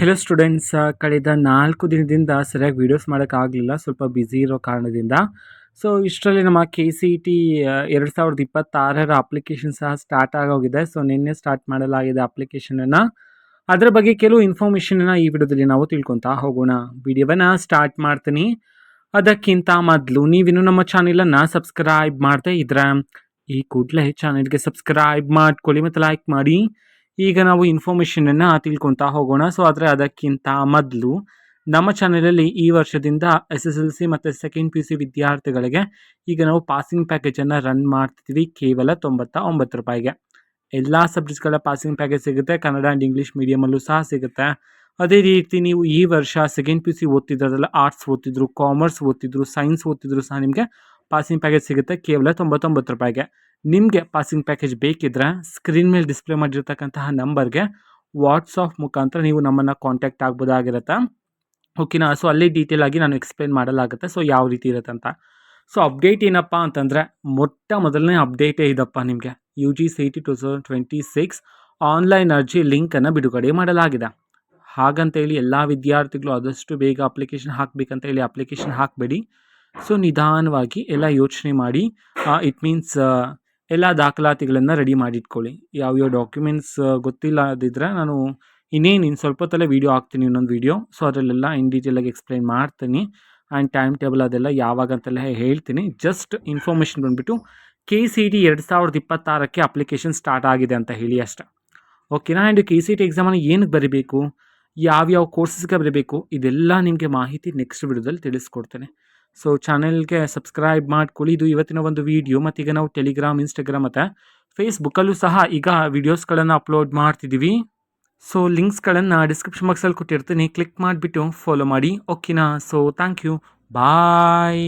Hello students, ಕಳೆದ 4 ದಿನದಿಂದ ಸರಿಯಾಗಿ ವೀಡಿಯೋಸ್ ಮಾಡೋಕ್ಕಾಗಲಿಲ್ಲ, ಸ್ವಲ್ಪ ಬ್ಯುಸಿ ಇರೋ ಕಾರಣದಿಂದ. ಸೊ ಇಷ್ಟರಲ್ಲಿ ನಮ್ಮ KCET 2026ರ ಅಪ್ಲಿಕೇಶನ್ ಸಹ ಸ್ಟಾರ್ಟ್ ಆಗೋಗಿದೆ. ಸೊ ನಿನ್ನೆ ಸ್ಟಾರ್ಟ್ ಮಾಡಲಾಗಿದೆ ಅಪ್ಲಿಕೇಶನನ್ನು. ಅದರ ಬಗ್ಗೆ ಕೆಲವು ಇನ್ಫಾರ್ಮೇಷನನ್ನು ಈ ವಿಡಿಯೋದಲ್ಲಿ ನಾವು ತಿಳ್ಕೊತಾ ಹೋಗೋಣ. ವಿಡಿಯೋವನ್ನು ಸ್ಟಾರ್ಟ್ ಮಾಡ್ತೀನಿ. ಅದಕ್ಕಿಂತ ಮೊದಲು ನೀವಿನ್ನೂ ನಮ್ಮ ಚಾನೆಲನ್ನು ಸಬ್ಸ್ಕ್ರೈಬ್ ಮಾಡದೇ ಇದ್ರೆ ಈ ಕೂಡಲೇ ಚಾನೆಲ್ಗೆ ಸಬ್ಸ್ಕ್ರೈಬ್ ಮಾಡ್ಕೊಳ್ಳಿ ಮತ್ತು ಲೈಕ್ ಮಾಡಿ. ಈಗ ನಾವು ಇನ್ಫಾರ್ಮೇಷನನ್ನು ತಿಳ್ಕೊತಾ ಹೋಗೋಣ. ಸೊ ಅದಕ್ಕಿಂತ ಮೊದಲು ನಮ್ಮ ಚಾನಲಲ್ಲಿ ಈ ವರ್ಷದಿಂದ SSLC ಮತ್ತು ಸೆಕೆಂಡ್ PUC ವಿದ್ಯಾರ್ಥಿಗಳಿಗೆ ಈಗ ನಾವು ಪಾಸಿಂಗ್ ಪ್ಯಾಕೇಜನ್ನು ರನ್ ಮಾಡ್ತಿದ್ದೀವಿ ಕೇವಲ 99 ರೂಪಾಯಿಗೆ. ಎಲ್ಲ ಸಬ್ಜೆಕ್ಟ್ಸ್ಗಳ ಪಾಸಿಂಗ್ ಪ್ಯಾಕೇಜ್ ಸಿಗುತ್ತೆ, ಕನ್ನಡ ಆ್ಯಂಡ್ ಇಂಗ್ಲೀಷ್ ಮೀಡಿಯಮಲ್ಲೂ ಸಹ ಸಿಗುತ್ತೆ. ಅದೇ ರೀತಿ ನೀವು ಈ ವರ್ಷ ಸೆಕೆಂಡ್ PUC ಓದ್ತಿದ್ರಲ್ಲ, ಆರ್ಟ್ಸ್ ಓದ್ತಿದ್ರು, ಕಾಮರ್ಸ್ ಓದ್ತಿದ್ರು, ಸೈನ್ಸ್ ಓದ್ತಿದ್ರು ಸಹ ನಿಮಗೆ ಪಾಸಿಂಗ್ ಪ್ಯಾಕೇಜ್ ಸಿಗುತ್ತೆ ಕೇವಲ 99 ರೂಪಾಯಿಗೆ. ನಿಮಗೆ ಪಾಸಿಂಗ್ ಪ್ಯಾಕೇಜ್ ಬೇಕಿದ್ರೆ ಸ್ಕ್ರೀನ್ ಮೇಲೆ ಡಿಸ್ಪ್ಲೇ ಮಾಡಿರ್ತಕ್ಕಂತಹ ನಂಬರ್ಗೆ ವಾಟ್ಸಾಪ್ ಮುಖಾಂತರ ನೀವು ನಮ್ಮನ್ನು ಕಾಂಟ್ಯಾಕ್ಟ್ ಆಗ್ಬೋದಾಗಿರುತ್ತೆ. ಓಕೆನಾ? ಸೊ ಅಲ್ಲಿ ಡೀಟೇಲ್ ಆಗಿ ನಾನು ಎಕ್ಸ್ಪ್ಲೇನ್ ಮಾಡಲಾಗುತ್ತೆ ಸೊ ಯಾವ ರೀತಿ ಇರುತ್ತೆ ಅಂತ. ಸೊ ಅಪ್ಡೇಟ್ ಏನಪ್ಪ ಅಂತಂದರೆ, ಮೊದಲನೇ ಅಪ್ಡೇಟೇ ಇದಪ್ಪ ನಿಮಗೆ. UGCET 2026 ಆನ್ಲೈನ್ ಅರ್ಜಿ ಲಿಂಕನ್ನು ಬಿಡುಗಡೆ ಮಾಡಲಾಗಿದೆ. ಹಾಗಂತೇಳಿ ಎಲ್ಲ ವಿದ್ಯಾರ್ಥಿಗಳು ಆದಷ್ಟು ಬೇಗ ಅಪ್ಲಿಕೇಶನ್ ಹಾಕಬೇಕಂತ ಹೇಳಿ ಅಪ್ಲಿಕೇಶನ್ ಹಾಕಬೇಡಿ. ಸೊ ನಿಧಾನವಾಗಿ ಎಲ್ಲ ಯೋಚನೆ ಮಾಡಿ, ಇಟ್ ಮೀನ್ಸ್ ಎಲ್ಲ ದಾಖಲಾತಿಗಳನ್ನು ರೆಡಿ ಮಾಡಿಟ್ಕೊಳ್ಳಿ. ಯಾವ್ಯಾವ ಡಾಕ್ಯುಮೆಂಟ್ಸ್ ಗೊತ್ತಿಲ್ಲದಿದ್ದರೆ ನಾನು ಇನ್ನು ಸ್ವಲ್ಪ ಹೊತ್ತಲ್ಲೇ ವೀಡಿಯೋ ಹಾಕ್ತೀನಿ, ಇನ್ನೊಂದು ವೀಡಿಯೋ. ಸೊ ಅದರಲ್ಲೆಲ್ಲ ಇನ್ ಡೀಟೇಲಾಗಿ ಎಕ್ಸ್ಪ್ಲೈನ್ ಮಾಡ್ತೀನಿ ಆ್ಯಂಡ್ ಟೈಮ್ ಟೇಬಲ್ ಅದೆಲ್ಲ ಯಾವಾಗ ಅಂತೆಲ್ಲ ಹೇಳ್ತೀನಿ. ಜಸ್ಟ್ ಇನ್ಫಾರ್ಮೇಷನ್ ಬಂದುಬಿಟ್ಟು KCET 2026ಕ್ಕೆ ಅಪ್ಲಿಕೇಶನ್ ಸ್ಟಾರ್ಟ್ ಆಗಿದೆ ಅಂತ ಹೇಳಿ ಅಷ್ಟೆ. ಓಕೆನಾ? ಆ್ಯಂಡ್ KCET ಎಕ್ಸಾಮನ್ನು ಏನಕ್ಕೆ ಬರೀಬೇಕು, ಯಾವ್ಯಾವ ಕೋರ್ಸಸ್ಗೆ ಬರೀಬೇಕು, ಇದೆಲ್ಲ ನಿಮಗೆ ಮಾಹಿತಿ ನೆಕ್ಸ್ಟ್ ವಿಡಿಯೋದಲ್ಲಿ ತಿಳಿಸ್ಕೊಡ್ತೇನೆ. ಸೊ ಚಾನೆಲ್ಗೆ ಸಬ್ಸ್ಕ್ರೈಬ್ ಮಾಡ್ಕೊಳ್ಳಿ. ಇದು ಇವತ್ತಿನ ಒಂದು ವೀಡಿಯೋ. ಮತ್ತು ಈಗ ನಾವು ಟೆಲಿಗ್ರಾಮ್, ಇನ್ಸ್ಟಾಗ್ರಾಮ್ ಮತ್ತು ಫೇಸ್ಬುಕ್ಕಲ್ಲೂ ಸಹ ಈಗ ವೀಡಿಯೋಸ್ಗಳನ್ನು ಅಪ್ಲೋಡ್ ಮಾಡ್ತಿದ್ದೀವಿ. ಸೊ ಲಿಂಕ್ಸ್ಗಳನ್ನು ಡಿಸ್ಕ್ರಿಪ್ಷನ್ ಬಾಕ್ಸಲ್ಲಿ ಕೊಟ್ಟಿರ್ತೀನಿ, ಕ್ಲಿಕ್ ಮಾಡಿಬಿಟ್ಟು ಫಾಲೋ ಮಾಡಿ. ಓಕೆನಾ? So thank you, bye.